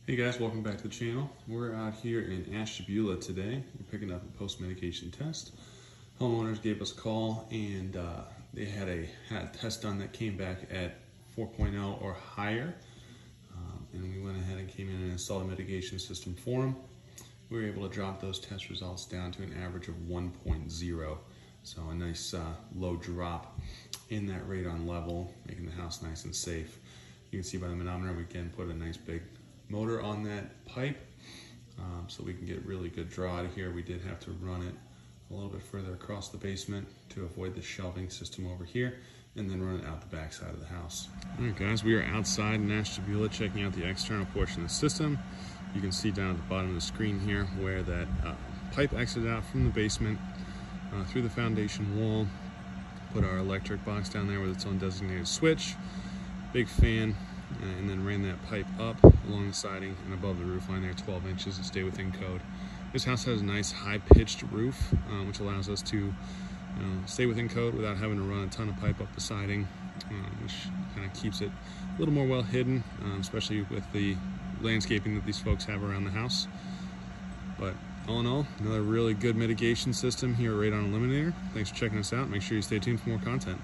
Hey guys, welcome back to the channel. We're out here in Ashtabula today. We're picking up a post-mitigation test. Homeowners gave us a call and they had a test done that came back at 4.0 or higher. And we went ahead and came in and installed a mitigation system for them. We were able to drop those test results down to an average of 1.0. So a nice low drop in that radon level, making the house nice and safe. You can see by the manometer, we can put a nice big motor on that pipe so we can get really good draw out of here. We did have to run it a little bit further across the basement to avoid the shelving system over here, and then run it out the back side of the house. All right guys, we are outside in Ashtabula checking out the external portion of the system. You can see down at the bottom of the screen here where that pipe exited out from the basement through the foundation wall. Put our electric box down there with its own designated switch, big fan, and then ran that pipe up along the siding and above the roof line there 12 inches to stay within code. This house has a nice high-pitched roof which allows us to stay within code without having to run a ton of pipe up the siding, which kind of keeps it a little more well hidden, especially with the landscaping that these folks have around the house. But all in all, another really good mitigation system here at Radon Eliminator. Thanks for checking us out. Make sure you stay tuned for more content.